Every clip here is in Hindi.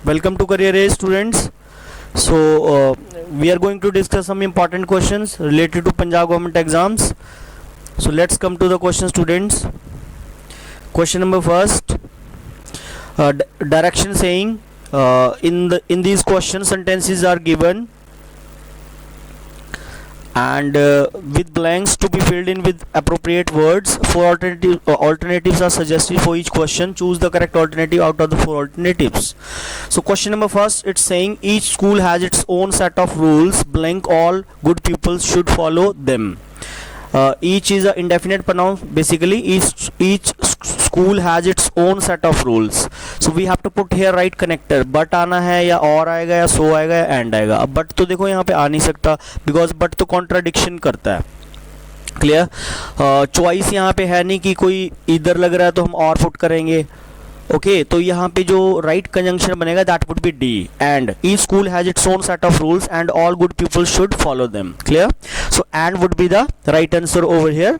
Welcome to Career Age students. We are going to discuss some important questions related to Punjab government exams. So let's come to the question, students. Question number first, direction saying in these questions sentences are given and with blanks to be filled in with appropriate words. Four alternatives are suggested for each question. Choose the correct alternative out of the four alternatives. So question number first, it's saying each school has its own set of rules, blank all good pupils should follow them. Each is an indefinite pronoun. Basically each school has its own set of rules, so we have to put here right connector. But आना है या और आएगा या so आएगा या and आएगा. अब but तो देखो यहाँ पे आ नहीं सकता because but तो contradiction करता है. क्लियर. चॉइस यहाँ पे है नहीं कि कोई इधर लग रहा है तो हम और पुट करेंगे. ओके तो यहाँ पे जो राइट कंजंक्शन बनेगा that would B D. And each school has its own set of rules and all good people should follow them. Clear. So and would be the right answer over here,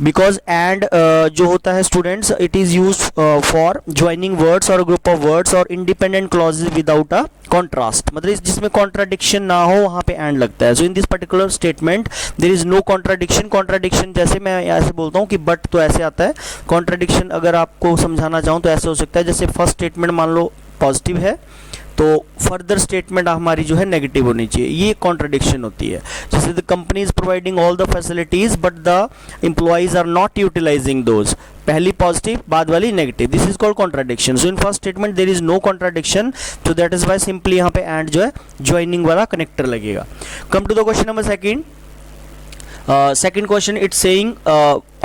because and जो होता है students it is use for joining words और ग्रुप ऑफ वर्ड्स और independent clauses without a contrast. मतलब जिसमें कॉन्ट्राडिक्शन ना हो वहाँ पे एंड लगता है. So in this particular statement there is no contradiction. Contradiction जैसे मैं ऐसे बोलता हूँ कि बट तो ऐसे आता है. कॉन्ट्राडिक्शन अगर आपको समझाना चाहूँ तो ऐसे हो सकता है जैसे फर्स्ट स्टेटमेंट मान लो पॉजिटिव है तो फर्दर स्टेटमेंट हमारी जो है नेगेटिव होनी चाहिए. ये कॉन्ट्रडिक्शन होती है. जैसे the company is providing all the facilities but the employees are not utilising those. पहली पॉजिटिव बाद वाली negative. This is called contradiction. So in first statement there is no contradiction, so that is why simply यहाँ पे एंड जो है ज्वाइनिंग वाला कनेक्टर लगेगा. Come to the question number second. Second question it's saying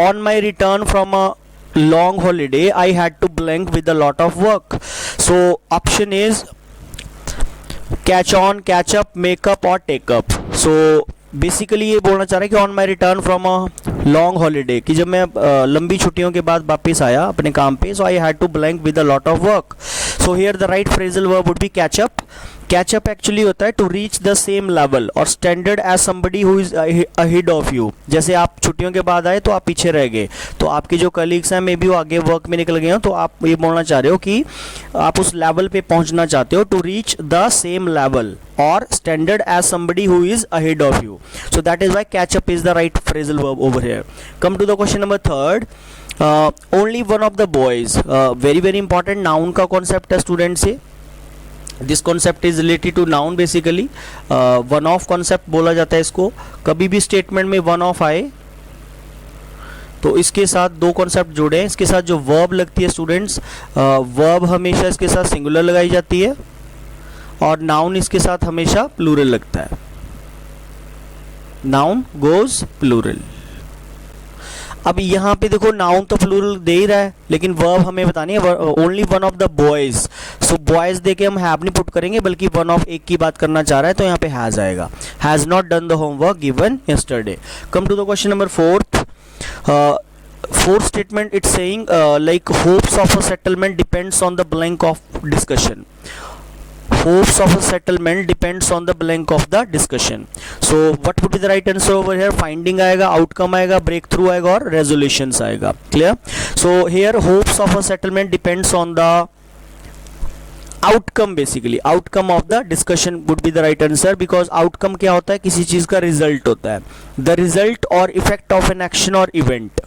on my return from a long holiday I had to blank with a lot of work. So option is catch on, catch up, makeup और टेकअप. सो बेसिकली ये बोलना चाह रहे हैं कि on my return from a long holiday, कि जब मैं लंबी छुट्टियों के बाद वापस आया अपने काम पे, so I had to blank with a lot of work. So here the right phrasal verb would be catch up. Catch up actually होता है to reach the same level और standard as somebody who is ahead of you. जैसे आप छुट्टियों के बाद आए तो आप पीछे रह गए, तो आपके जो कलीग्स हैं मे बी वो आगे वर्क में निकल गए हो, तो आप ये बोलना चाह रहे हो कि आप उस लेवल पे पहुंचना चाहते हो. To reach the same level और standard as somebody who is ahead of you. So that is why catch up is the right phrasal verb over here. Come to the question number third. Only one of the boys. Very very important noun का कॉन्सेप्ट है स्टूडेंट से. This concept is related to noun. Basically one of concept बोला जाता है इसको. कभी भी स्टेटमेंट में वन ऑफ आए तो इसके साथ दो कॉन्सेप्ट जोड़े हैं. इसके साथ जो वर्ब लगती है स्टूडेंट्स, वर्ब हमेशा इसके साथ सिंगुलर लगाई जाती है और नाउन इसके साथ हमेशा प्लूरल लगता है. Noun goes plural. अब यहाँ पे देखो नाउन तो प्लूरल दे ही रहा है लेकिन वर्ब हमें बतानी है only one of the boys. So boys they के हम हैव नहीं पुट करेंगे बल्कि वन ऑफ एक की बात करना चाह रहा है तो यहाँ पे हैज आएगा. Has not done the homework given yesterday. Come to the question number fourth. Fourth statement it's saying like hopes of a settlement depends on the blank of discussion. Hopes of a settlement depends on the blank of the discussion. So what would be the right answer over here? Finding आएगा, outcome आएगा, breakthrough आएगा और resolutions आएगा. Clear? So here hopes of a settlement depends on the outcome. Basically outcome of the discussion would be the right answer because outcome क्या होता है? किसी चीज़ का result होता है. The result or effect of an action or event.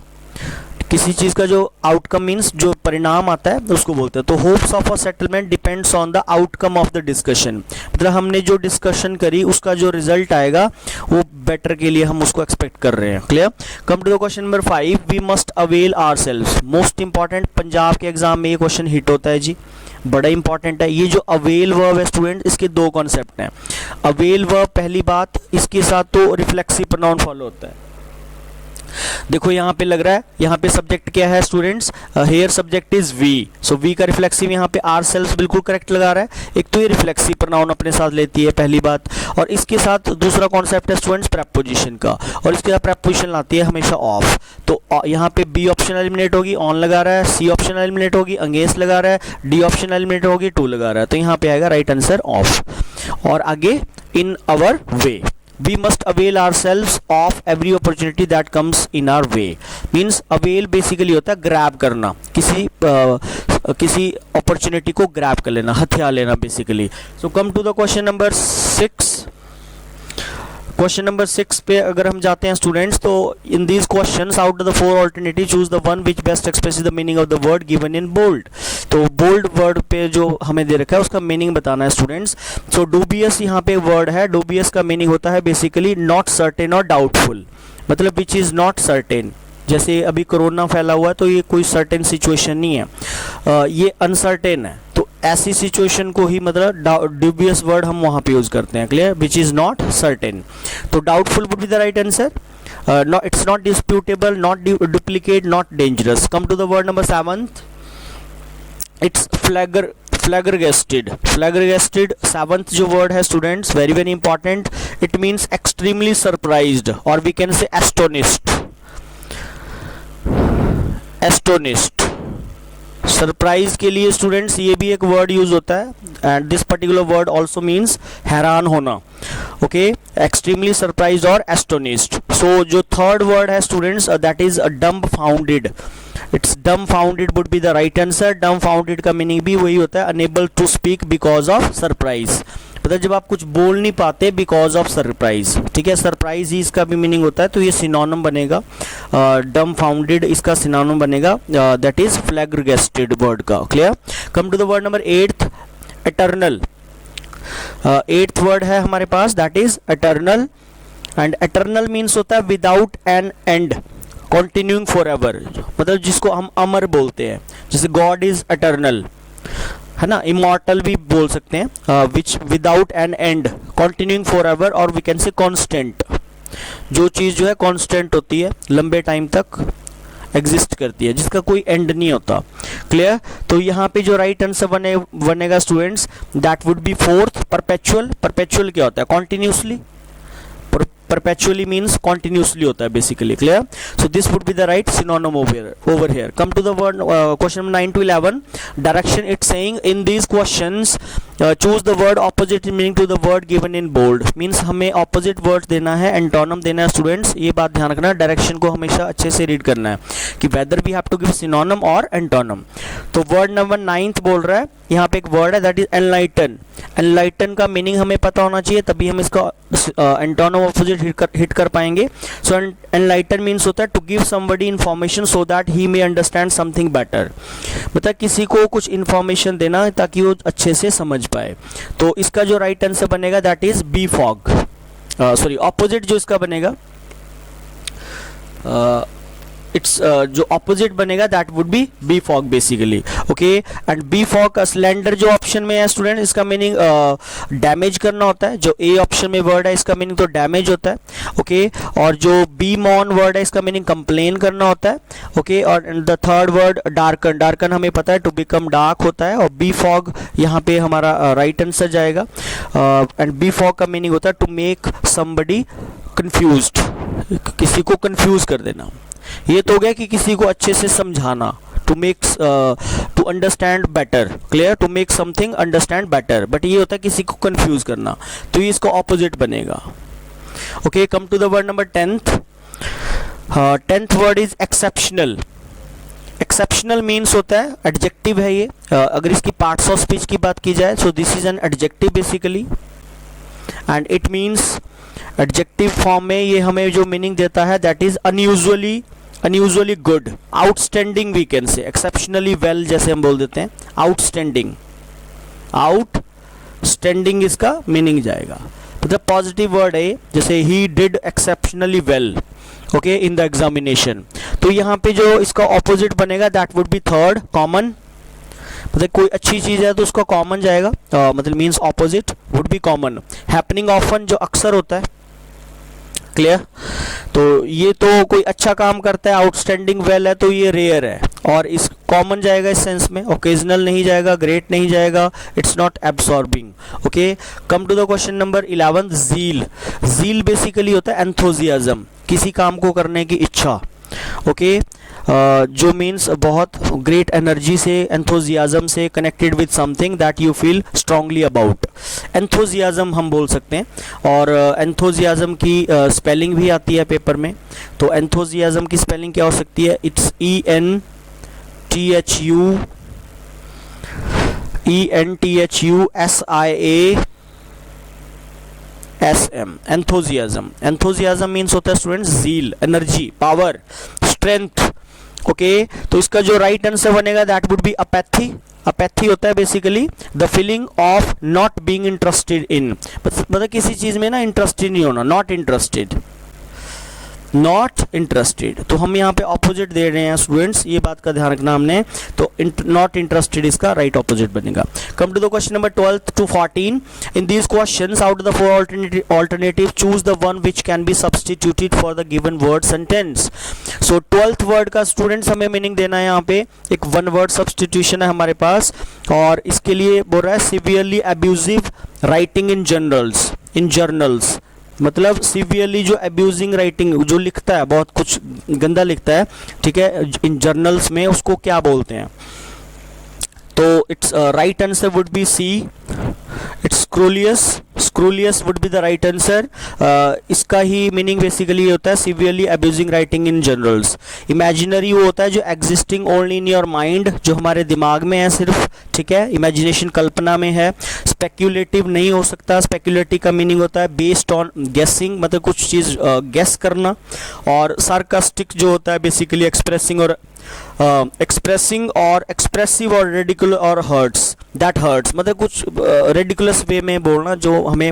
किसी चीज़ का जो आउटकम मीन्स जो परिणाम आता है उसको बोलते हैं. तो hopes of a settlement depends on the outcome of the discussion. मतलब हमने जो डिस्कशन करी उसका जो रिजल्ट आएगा वो बेटर के लिए हम उसको एक्सपेक्ट कर रहे हैं. Clear. Come to the question number 5. We must avail ourselves. Most important, Punjab के एग्जाम में ये क्वेश्चन हिट होता है जी, बड़ा इंपॉर्टेंट है. ये जो अवेल वर्ब है स्टूडेंट, इसके दो कॉन्सेप्ट हैं. अवेल वर्ब पहली बात, इसके साथ तो रिफ्लेक्सिव प्रोनाउन फॉलो होता है. देखो यहाँ पे लग रहा है, यहाँ पे सब्जेक्ट क्या है students, here subject is we. So we का रिफ्लेक्सिव यहाँ पे आर सेल्स बिल्कुल करेक्ट लगा रहा है. एक तो ये रिफ्लेक्सिव प्रोनाउन अपने साथ लेती है पहली बात, और इसके साथ दूसरा कॉन्सेप्ट है स्टूडेंट्स प्रेपोजिशन का, और इसके साथ प्रेपोजिशन लाती है हमेशा ऑफ. तो यहाँ पे बी ऑप्शन एलिमिनेट होगी, ऑन लगा रहा है. सी ऑप्शन एलिमिनेट होगी, अगेंस्ट लगा रहा है. डी ऑप्शन एलिमिनेट होगी, टू लगा रहा है. तो यहाँ पे आएगा राइट आंसर ऑफ. और आगे in our way. We must avail ourselves of every opportunity that comes in our way. Means avail basically होता है ग्रैब करना, किसी अपॉर्चुनिटी को ग्रैब कर लेना, हथिया लेना basically. So come to the question number 6। Question number 6 पे अगर हम जाते हैं स्टूडेंट्स, तो in these questions out of the 4 alternative choose the one which best expresses the meaning of the word given in bold. तो बोल्ड वर्ड पे जो हमें दे रखा है उसका मीनिंग बताना है स्टूडेंट्स। सो डूबियस यहाँ पे वर्ड है, डूबियस का मीनिंग होता है बेसिकली नॉट सर्टेन और डाउटफुल, मतलब विच इज़ नॉट सर्टेन। जैसे अभी कोरोना फैला हुआ है तो ये कोई सर्टेन सिचुएशन नहीं है, ये अनसर्टेन है, तो ऐसी सिचुएशन को ही मतलब ड्यूबियस वर्ड हम वहाँ पे यूज़ करते हैं। Clear? Which is not certain. तो doubtful would be the right answer. It's not disputable, not duplicate, not dangerous. Come to the word number 7th, it's flabbergasted। flabbergasted 7th जो वर्ड है students, very very important. It means extremely surprised और we can say astonished. Astonished surprise के लिए स्टूडेंट्स ये भी एक वर्ड यूज होता है, and this particular word also means हैरान होना। ओके, एक्सट्रीमली सरप्राइज्ड और एस्टोनिश्ड। सो जो थर्ड वर्ड है students, that is dumbfounded. It's dumbfounded would be the right answer. Dumbfounded का मीनिंग भी वही होता है, unable to speak because of surprise. मतलब जब आप कुछ बोल नहीं पाते बिकॉज ऑफ सरप्राइज। ठीक है, सरप्राइज ही इसका भी मीनिंग होता है, तो ये सिनोनिम बनेगा। डम्बफाउंडेड इसका सिनोनिम बनेगा, दैट इज फ्लैबरगेस्टेड वर्ड का। Clear? Come to the word number 8th, eternal. 8th word है हमारे पास, that is eternal. And eternal means होता है without an end, continuing forever, मतलब जिसको हम अमर बोलते हैं। जैसे गॉड इज एटर्नल, है ना, इमॉर्टल भी बोल सकते हैं, which without an end, continuing forever, और वी कैन से कांस्टेंट। जो चीज़ जो है कांस्टेंट होती है, लंबे टाइम तक एग्जिस्ट करती है, जिसका कोई एंड नहीं होता। क्लियर? तो यहाँ पे जो राइट आंसर बनेगा students, that would B 4th, perpetual. Perpetual क्या होता है? कॉन्टिन्यूसली। perpetually means continuously होता है basically. Clear? So this would be the right synonym over here. Come to the word question number 9 to 11. Direction, it's saying in these questions choose the word opposite meaning to the word given in bold. Means हमें opposite words देना है, antonym देना है students. ये बात ध्यान रखना, डायरेक्शन को हमेशा अच्छे से रीड करना है कि whether we have to give synonym or antonym. तो word number 9th बोल रहा है, यहाँ पे एक वर्ड है दैट इज एनलाइटन। एनलाइटन का मीनिंग हमें पता होना चाहिए, तभी हम इसका एंटोनिम ऑपोजिट हिट कर पाएंगे। सो एनलाइटन मीन्स होता है to give somebody information so that he may understand something better, मतलब किसी को कुछ इंफॉर्मेशन देना ताकि वो अच्छे से समझ पाए। तो इसका जो राइट आंसर बनेगा that is befog. Sorry, opposite जो इसका बनेगा, इट्स जो ऑपोजिट बनेगा that would be befog basically. Okay, and befog का स्लेंडर जो ऑप्शन में है स्टूडेंट, इसका मीनिंग डैमेज करना होता है। जो ए ऑप्शन में वर्ड है इसका मीनिंग तो डैमेज होता है। ओके, और जो बी मॉन वर्ड है इसका मीनिंग कंप्लेन करना होता है। ओके, और the third word darken, darken हमें पता है टू बिकम डार्क होता है, और बी फॉग यहाँ पे हमारा राइट आंसर जाएगा। एंड बी फॉग का मीनिंग होता है टू मेक समबडी कंफ्यूज्ड, किसी को कंफ्यूज कर देना। ये तो हो गया कि किसी को अच्छे से समझाना, to make to understand better. Clear? To make something understand better, but ये होता है किसी को कंफ्यूज करना, तो ये इसका ऑपोजिट बनेगा। Okay, come to the word number 10th। 10th word is exceptional. Exceptional means होता है एडजेक्टिव है ये। अगर इसकी पार्ट्स ऑफ स्पीच की बात की जाए, so this is an adjective basically, and it means adjective form में ये हमें जो मीनिंग देता है that is unusually good, outstanding we can say, exceptionally well जैसे हम बोल देते हैं, आउटस्टैंडिंग, आउटस्टैंडिंग इसका मीनिंग जाएगा। मतलब पॉजिटिव वर्ड है, जैसे he did exceptionally well okay in the examination. तो यहाँ पे जो इसका ऑपोजिट बनेगा that would B 3rd, common. मतलब कोई अच्छी चीज़ है तो उसका कॉमन जाएगा, मतलब means opposite would be common. Happening often जो अक्सर होता है। क्लियर? तो ये तो कोई अच्छा काम करता है, आउटस्टैंडिंग वेल है तो ये रेयर है, और इस कॉमन जाएगा इस सेंस में, ओकेजनल नहीं जाएगा, ग्रेट नहीं जाएगा, it's not absorbing. Okay, come to the question number 11, zeal. Zeal basically होता है एंथुसियाज्म, किसी काम को करने की इच्छा। ओके, जो मीन्स बहुत ग्रेट एनर्जी से, एंथुजियाज्म से connected with something that you feel strongly about, enthusiasm हम बोल सकते हैं। और एंथुजियाज्म की स्पेलिंग भी आती है पेपर में, तो एंथुजियाज्म की स्पेलिंग क्या हो सकती है? It's ENTHUSIASM, enthusiasm. Enthusiasm means होता है students zeal, energy, power, strength. Okay, तो इसका जो राइट आंसर बनेगा that would B apathy. Apathy होता है basically the feeling of not being interested in, मतलब किसी चीज में ना इंटरेस्टेड नहीं होना, नॉट इंटरेस्टेड, नॉट इंटरेस्टेड। तो हम यहाँ पे ऑपोजिट दे रहे हैं स्टूडेंट्स, ये बात का ध्यान रखना हमने। तो नॉट इंटरेस्टेड इसका राइट ऑपोजिट बनेगा। Come to the question number 12 to 14। In these questions out of the 4 alternative choose the one which can be substituted for the given word sentence. So 12th word का स्टूडेंट्स हमें मीनिंग देना है। यहाँ पे एक वन वर्ड सब्सटीट्यूशन है हमारे पास, और इसके लिए बोल रहा है severely abusive writing in journals, मतलब सिवियरली जो अब्यूजिंग राइटिंग, जो लिखता है बहुत कुछ गंदा लिखता है, ठीक है, इन जर्नल्स में, उसको क्या बोलते हैं? तो it's right answer would be C, it's scurrilous would be the right answer. इसका ही मीनिंग बेसिकली होता है severely abusing writing in generals. Imaginary वो होता है जो existing only in your mind, जो हमारे दिमाग में है सिर्फ, ठीक है, इमेजिनेशन कल्पना में है। स्पेक्यूलेटिव नहीं हो सकता, स्पेक्यूलेटिव का मीनिंग होता है बेस्ड ऑन गेसिंग, मतलब कुछ चीज़ गेस करना। और सार्कास्टिक जो होता है बेसिकली एक्सप्रेसिंग और एक्सप्रेसिव और रेडिकुलर और हर्ट्स, दैट हर्ट्स, मतलब कुछ रेडिकुलस वे में बोलना जो हमें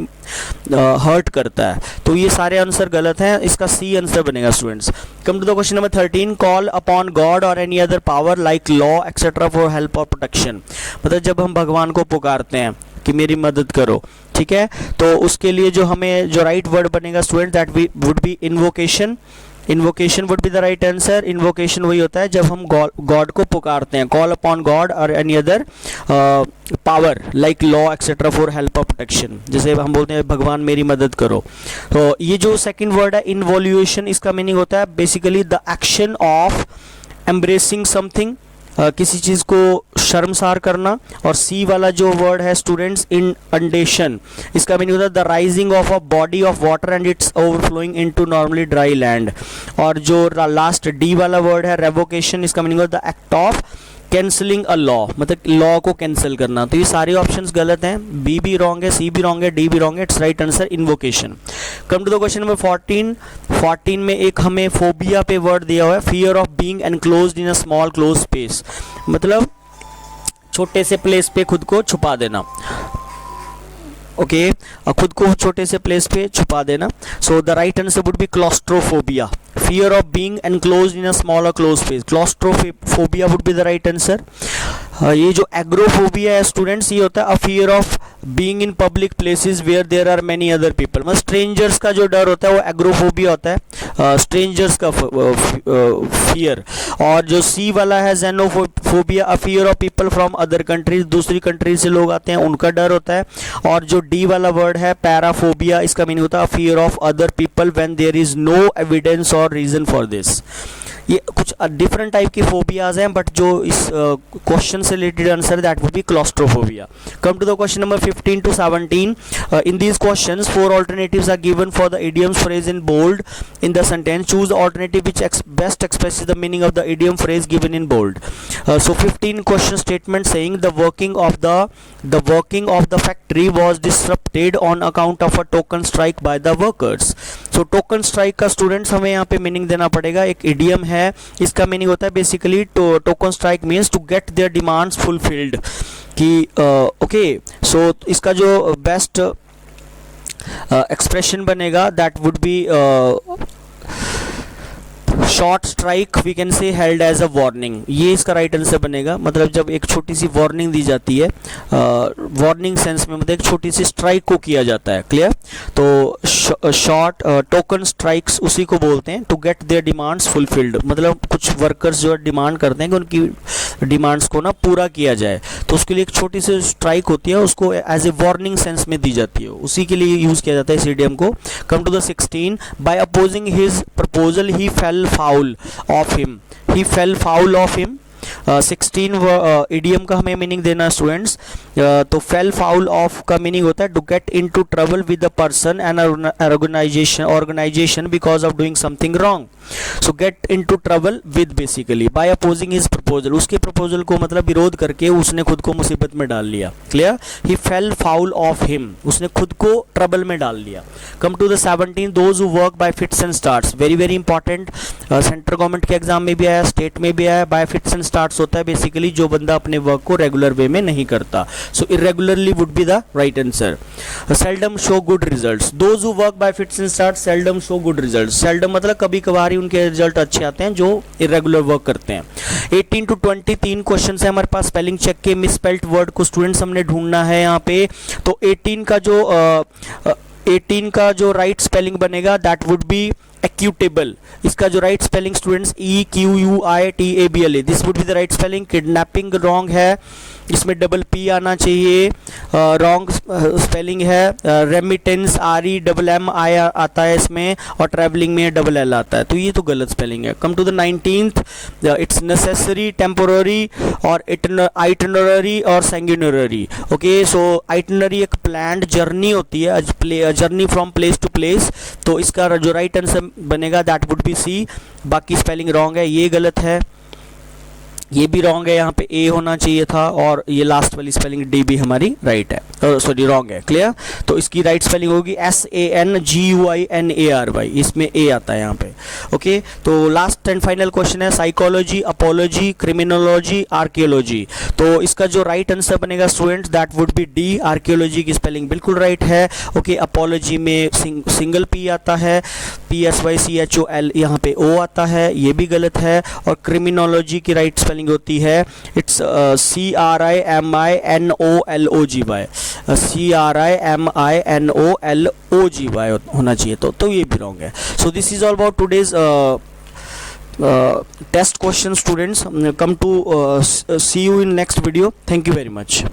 हर्ट करता है। तो ये सारे आंसर गलत हैं, इसका सी आंसर बनेगा students. Come to the question number 13। Call upon god और any other power like law etcetera for help और प्रोटेक्शन, मतलब जब हम भगवान को पुकारते हैं कि मेरी मदद करो, ठीक है, तो उसके लिए जो हमें जो राइट वर्ड बनेगा student that would B invocation. Invocation would be the right answer. Invocation वही होता है जब हम गॉड को पुकारते हैं, कॉल अपॉन गॉड और any other power like law etcetera for help और प्रोटेक्शन, जैसे हम बोलते हैं भगवान मेरी मदद करो। तो ये जो सेकंड वर्ड है इनवॉल्यूशन, इसका मीनिंग होता है basically the action of embracing something, किसी चीज़ को शर्मसार करना। और सी वाला जो वर्ड है स्टूडेंट्स इनंडेशन, इसका मीनिंग होता है the rising of a body of water and it's overflowing into normally dry land. और जो लास्ट डी वाला वर्ड है रेवोकेशन, इसका मीनिंग होता है the act of cancelling a law, मतलब लॉ को कैंसिल करना। तो ये सारे ऑप्शंस गलत हैं, बी भी रॉन्ग है, सी भी रॉन्ग है, डी भी रॉन्ग है, it's right answer invocation. Come to the question number 14 में एक हमें फोबिया पे वर्ड दिया हुआ है, fear of being enclosed in a small close space, मतलब छोटे से प्लेस पे खुद को छुपा देना। ओके, खुद को छोटे से प्लेस पे छुपा देना। So the right answer would be claustrophobia, fear of being enclosed in a small or closed space, claustrophobia would be the right answer। ये जो एग्रोफोबिया है स्टूडेंट्स, ये होता है a fear of being in public places where there are many other people, मतलब स्ट्रेंजर्स का जो डर होता है वो एग्रोफोबिया होता है, स्ट्रेंजर्स का फियर। और जो सी वाला है xenophobia, a fear of people from other countries, दूसरी कंट्री से लोग आते हैं उनका डर होता है। और जो डी वाला वर्ड है पैराफोबिया, इसका मीनिंग होता है a fear of other people when there is no evidence और रीजन फॉर दिस। ये कुछ डिफरेंट टाइप की फोबियाज हैं, बट जो इस क्वेश्चन से related answer that would be claustrophobia. Come to the question number 15 to 17। In these questions 4 alternatives are given for the idiom phrase in bold in the sentence. Choose the alternative which best expresses the meaning of the idiom phrase given in bold. So 15 question statement saying the working of the factory was disrupted on account of a token strike by the workers. So token strike का स्टूडेंट्स हमें यहाँ पे मीनिंग देना पड़ेगा। एक इडियम है, इसका मीनिंग होता है basically token strike means to get their demands fulfilled, कि ओके। सो इसका जो बेस्ट एक्सप्रेशन बनेगा that would be short strike we can say held as a warning, ये इसका राइट आंसर बनेगा। मतलब जब एक छोटी सी वार्निंग दी जाती है, वार्निंग सेंस में, मतलब एक छोटी सी स्ट्राइक को किया जाता है, क्लियर। तो शॉर्ट टोकन स्ट्राइक्स उसी को बोलते हैं to get their demands fulfilled, मतलब कुछ वर्कर्स जो डिमांड करते हैं कि उनकी डिमांड्स को ना पूरा किया जाए, तो उसके लिए एक छोटी सी स्ट्राइक होती है, उसको एज ए वार्निंग सेंस में दी जाती है, उसी के लिए यूज किया जाता है इस इडियम को। Come to the 16, by opposing his proposal he fell foul of him, he fell foul of him. 16 idiom का हमें मीनिंग देना है स्टूडेंट्स। तो फेल फाउल ऑफ का मीनिंग होता है to get into trouble with the person and organisation because of doing something wrong. So get into trouble with basically by opposing his proposal, उसके प्रपोजल को मतलब विरोध करके उसने खुद को मुसीबत में डाल लिया। Clear? He fell foul of him, उसने खुद को ट्रबल में डाल लिया। Come to the 17, those who work by fits and starts, very very important, central government के एग्जाम में भी आया, स्टेट में भी आया। बाय फिट्स एंड स्टार्ट्स होता है बेसिकली जो बंदा अपने वर्क को रेगुलर वे में नहीं करता। So irregularly would be the right answer. Seldom show good results, those who work by fits and starts seldom show good results, seldom मतलब कभी कभार ही उनके रिजल्ट अच्छे आते हैं जो इरेगुलर वर्क करते हैं। 18 to 20 3 क्वेश्चन है हमारे पास स्पेलिंग चेक के, मिसस्पेल्ड वर्ड को स्टूडेंट्स हमने ढूंढना है यहाँ पे। तो 18 का जो राइट स्पेलिंग बनेगा दैट वुड बी एक्यूटेबल, इसका जो right spelling students EQUITABLE, this would be the right spelling. Kidnapping wrong है, इसमें डबल P आना चाहिए, रॉन्ग स्पेलिंग है। रेमिटेंस REMMI आता है इसमें, और ट्रैवलिंग में डबल L आता है, तो ये तो गलत स्पेलिंग है। Come to the 19th, it's necessary, temporary और आइटिनरी और सैंग्यूनरी। ओके, सो आइटिनरी एक प्लान्ड जर्नी होती है, journey from place to place, तो इसका जो राइट आंसर बनेगा दैट वुड बी C। बाकी स्पेलिंग रॉन्ग है, ये गलत है, ये भी रॉन्ग है, यहाँ पे A होना चाहिए था, और ये लास्ट वाली स्पेलिंग D भी हमारी राइट है, सॉरी रॉन्ग है। क्लियर? तो इसकी राइट स्पेलिंग होगी SANGUINARY, इसमें A आता है यहाँ पे। ओके, तो लास्ट एंड फाइनल क्वेश्चन है साइकोलॉजी, अपोलॉजी, क्रिमिनोलॉजी, आर्कियोलॉजी। तो इसका जो राइट आंसर बनेगा students that would B D। Archaeology की स्पेलिंग बिल्कुल राइट है। ओके, अपोलॉजी में सिंगल P आता है, PSYCHOL, यहाँ पे O आता है, ये भी गलत है। और क्रिमिनोलॉजी की राइट स्पेलिंग होती है इट्स CRIMINOLOGY, CRIMINOLOGY होना चाहिए, तो ये भी रॉन्ग है। So this is all about today's test question students. come to see you in next video. Thank you very much.